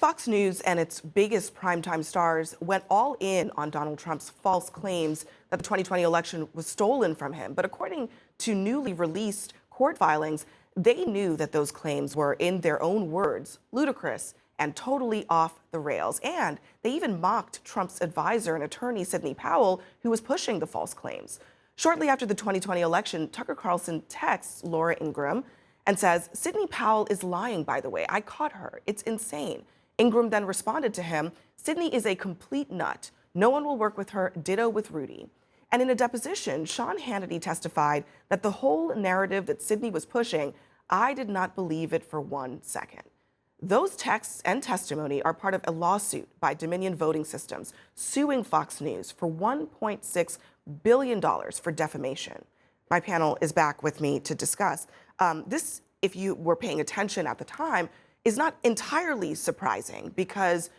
Fox News and its biggest primetime stars went all in on Donald Trump's false claims that the 2020 election was stolen from him. But according to newly released court filings, they knew that those claims were, in their own words, ludicrous and totally off the rails. And they even mocked Trump's advisor and attorney, Sidney Powell, who was pushing the false claims. Shortly after the 2020 election, Tucker Carlson texts Laura Ingraham and says, "Sidney Powell is lying, by the way. I caught her. It's insane." Ingraham then responded to him, "Sidney is a complete nut. No one will work with her, ditto with Rudy." And in a deposition, Sean Hannity testified that the whole narrative that Sidney was pushing, I did not believe it for 1 second. Those texts and testimony are part of a lawsuit by Dominion Voting Systems suing Fox News for $1.6 billion for defamation. My panel is back with me to discuss. This, if you were paying attention at the time, is not entirely surprising because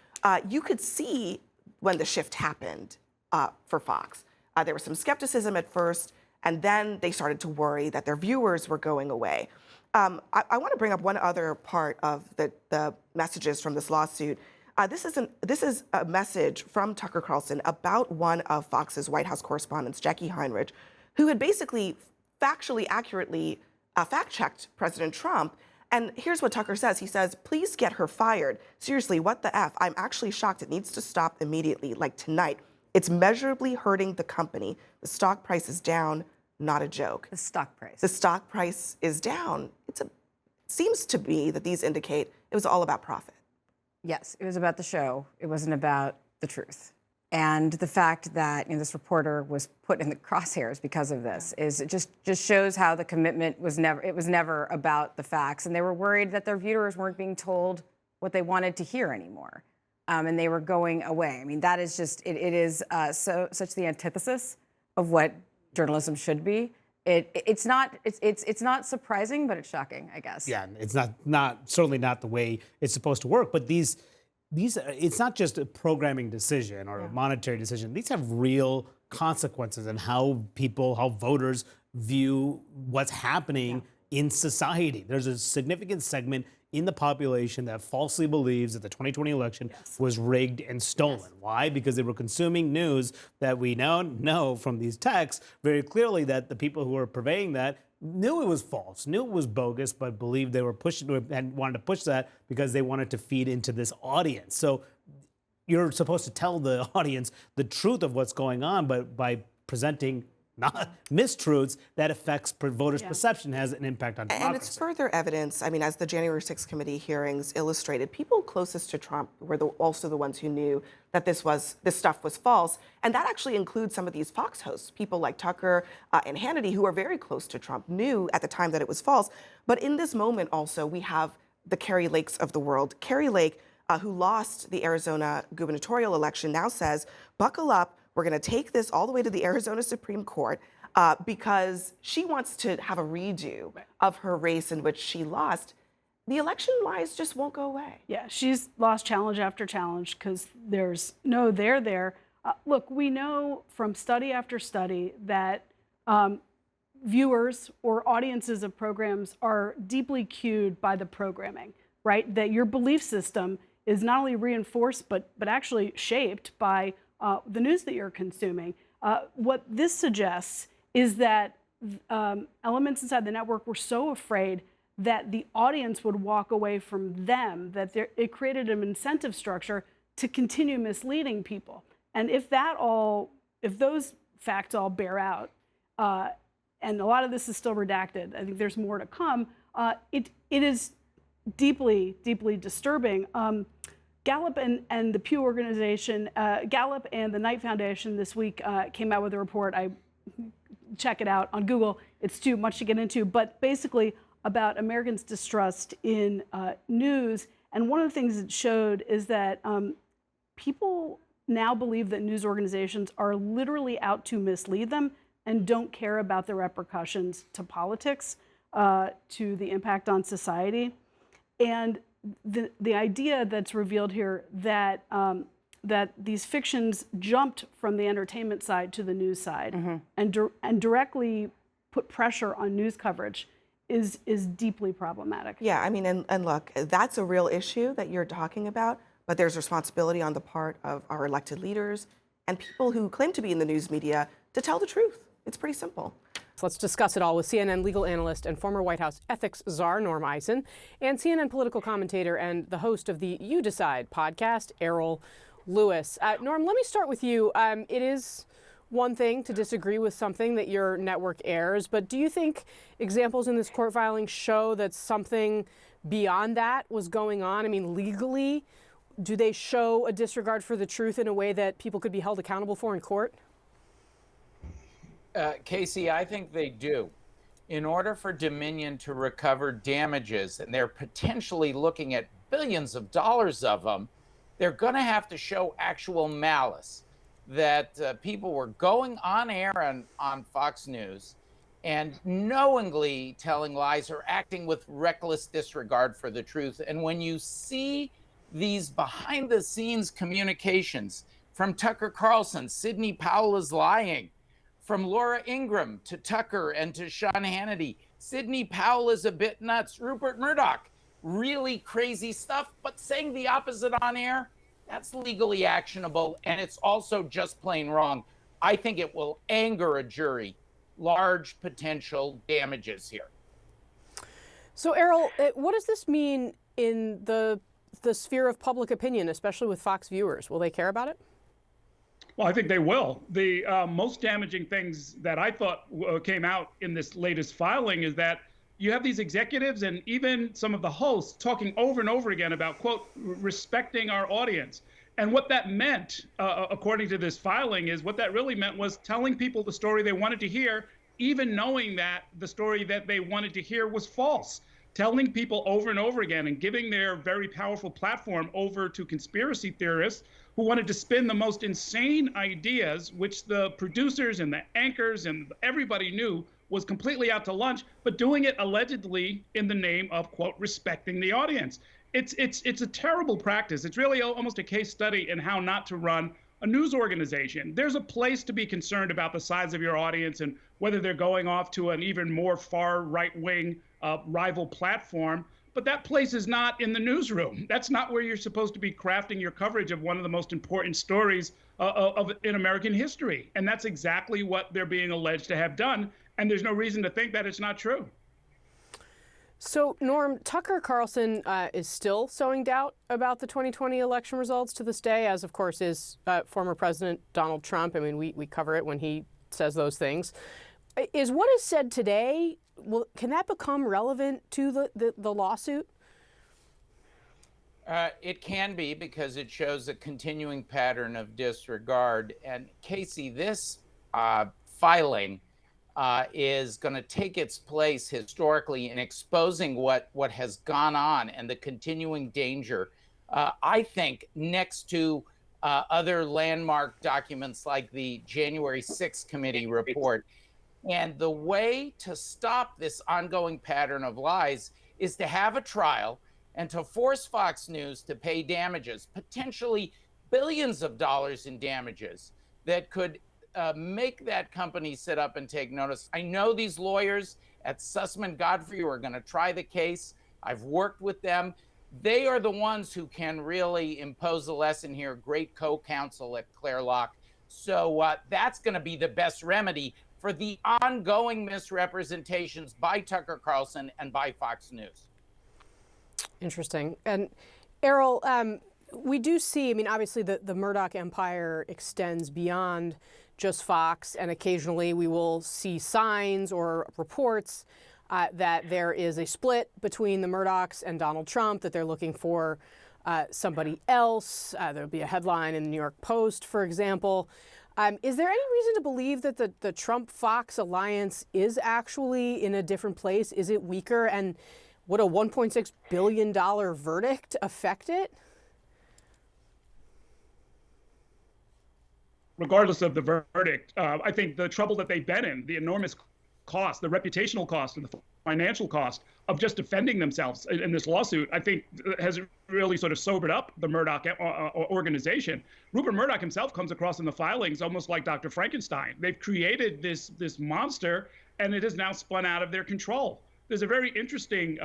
you could see when the shift happened for Fox. There was some skepticism at first, and then they started to worry that their viewers were going away. I want to bring up one other part of the messages from this lawsuit. This is a message from Tucker Carlson about one of Fox's White House correspondents, Jackie Heinrich, who had basically factually accurately fact-checked President Trump. And here's what Tucker says. He says, "Please get her fired. Seriously, what the F? I'm actually shocked. It needs to stop immediately, like tonight. It's measurably hurting the company. The stock price is down, not a joke." The stock price. The stock price is down. It seems to me that these indicate it was all about profit. Yes, it was about the show. It wasn't about the truth. And the fact that this reporter was put in the crosshairs because of this is it just shows how the commitment was never about the facts, and they were worried that their viewers weren't being told what they wanted to hear anymore, and they were going away. I mean, that is just it is such the antithesis of what journalism should be. It's not surprising, but it's shocking, I guess. Yeah, it's not certainly not the way it's supposed to work. But these it's not just a programming decision or a monetary decision. These have real consequences in how voters view what's happening in society. There's a significant segment in the population that falsely believes that the 2020 election was rigged and stolen. Yes. Why? Because they were consuming news that we now know from these texts very clearly that the people who were purveying that knew it was false, knew it was bogus, but believed they were pushing and wanted to push that because they wanted to feed into this audience. So you're supposed to tell the audience the truth of what's going on, but by presenting not mistruths, that affects voters' perception, has an impact on democracy. And it's further evidence. I mean, as the January 6th committee hearings illustrated, people closest to Trump were also the ones who knew that this stuff was false. And that actually includes some of these Fox hosts, people like Tucker and Hannity, who are very close to Trump, knew at the time that it was false. But in this moment also, we have the Kerry Lakes of the world. Kerry Lake, who lost the Arizona gubernatorial election, now says, buckle up. We're going to take this all the way to the Arizona Supreme Court because she wants to have a redo of her race in which she lost. The election lies just won't go away. Yeah, she's lost challenge after challenge because there's no there there. Look, we know from study after study that viewers or audiences of programs are deeply cued by the programming, right? That your belief system is not only reinforced but actually shaped by the news that you're consuming. What this suggests is that elements inside the network were so afraid that the audience would walk away from them, that it created an incentive structure to continue misleading people. And if those facts all bear out, and a lot of this is still redacted, I think there's more to come, it is deeply, deeply disturbing. Gallup and the Pew organization, Gallup and the Knight Foundation this week came out with a report. Check it out on Google. It's too much to get into, but basically about Americans' distrust in news. And one of the things it showed is that people now believe that news organizations are literally out to mislead them and don't care about the repercussions to politics, to the impact on society. And the idea that's revealed here that that these fictions jumped from the entertainment side to the news side and directly put pressure on news coverage is deeply problematic. Yeah, I mean, and look, that's a real issue that you're talking about, but there's responsibility on the part of our elected leaders and people who claim to be in the news media to tell the truth. It's pretty simple. So let's discuss it all with CNN legal analyst and former White House ethics czar Norm Eisen, and CNN political commentator and the host of the You Decide podcast, Errol Louis. Norm, let me start with you. It is one thing to disagree with something that your network airs, but do you think examples in this court filing show that something beyond that was going on? I mean, legally, do they show a disregard for the truth in a way that people could be held accountable for in court? Casey, I think they do. In order for Dominion to recover damages, and they're potentially looking at billions of dollars of them, they're going to have to show actual malice, that people were going on air on Fox News and knowingly telling lies or acting with reckless disregard for the truth. And when you see these behind-the-scenes communications from Tucker Carlson, Sidney Powell is lying, from Laura Ingraham to Tucker and to Sean Hannity, Sidney Powell is a bit nuts, Rupert Murdoch, really crazy stuff, but saying the opposite on air, that's legally actionable, and it's also just plain wrong. I think it will anger a jury. Large potential damages here. So, Errol, what does this mean in the sphere of public opinion, especially with Fox viewers? Will they care about it? Well, I think they will. The most damaging things that I thought came out in this latest filing is that you have these executives and even some of the hosts talking over and over again about, quote, respecting our audience. And what that meant, according to this filing, is what that really meant was telling people the story they wanted to hear, even knowing that the story that they wanted to hear was false. Telling people over and over again and giving their very powerful platform over to conspiracy theorists who wanted to spin the most insane ideas, which the producers and the anchors and everybody knew was completely out to lunch, but doing it allegedly in the name of, quote, respecting the audience. It's a terrible practice. It's really almost a case study in how not to run a news organization. There's a place to be concerned about the size of your audience and whether they're going off to an even more far right-wing rival platform, but that place is not in the newsroom. That's not where you're supposed to be crafting your coverage of one of the most important stories in American history. And that's exactly what they're being alleged to have done. And there's no reason to think that it's not true. So, Norm, Tucker Carlson is still sowing doubt about the 2020 election results to this day, as, of course, is former President Donald Trump. I mean, we cover it when he says those things. Is what is said today, can that become relevant to the lawsuit? It can be, because it shows a continuing pattern of disregard. And Casey, this filing is going to take its place historically in exposing what has gone on and the continuing danger. I think next to other landmark documents like the January 6th committee report. And the way to stop this ongoing pattern of lies is to have a trial and to force Fox News to pay damages, potentially billions of dollars in damages that could make that company sit up and take notice. I know these lawyers at Sussman Godfrey are going to try the case. I've worked with them. They are the ones who can really impose a lesson here. Great co-counsel at Claire Locke. So that's going to be the best remedy for the ongoing misrepresentations by Tucker Carlson and by Fox News. Interesting. And Errol, we do see, I mean, obviously the Murdoch empire extends beyond just Fox, and occasionally we will see signs or reports that there is a split between the Murdochs and Donald Trump, that they're looking for somebody else. There'll be a headline in the New York Post, for example. Is there any reason to believe that the Trump-Fox alliance is actually in a different place? Is it weaker? And would a $1.6 billion verdict affect it? Regardless of the verdict, I think the trouble that they've been in, the enormous cost, the reputational cost, and the financial cost of just defending themselves in this lawsuit, I think has really sort of sobered up the Murdoch organization. Rupert Murdoch himself comes across in the filings almost like Dr. Frankenstein. They've created this monster, and it has now spun out of their control. There's a very interesting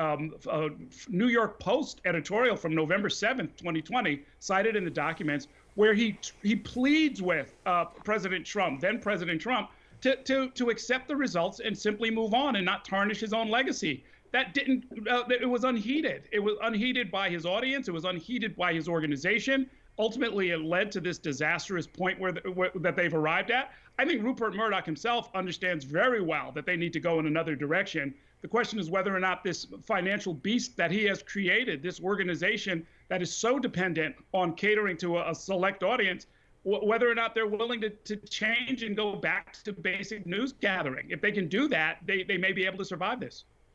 New York Post editorial from November 7th, 2020, cited in the documents, where he pleads with President Trump, then President Trump, to accept the results and simply move on and not tarnish his own legacy. That didn't, it was unheeded. It was unheeded by his audience. It was unheeded by his organization. Ultimately, it led to this disastrous point that they've arrived at. I think Rupert Murdoch himself understands very well that they need to go in another direction. The question is whether or not this financial beast that he has created, this organization that is so dependent on catering to a select audience, whether or not they're willing to change and go back to basic news gathering. If they can do that, they may be able to survive this.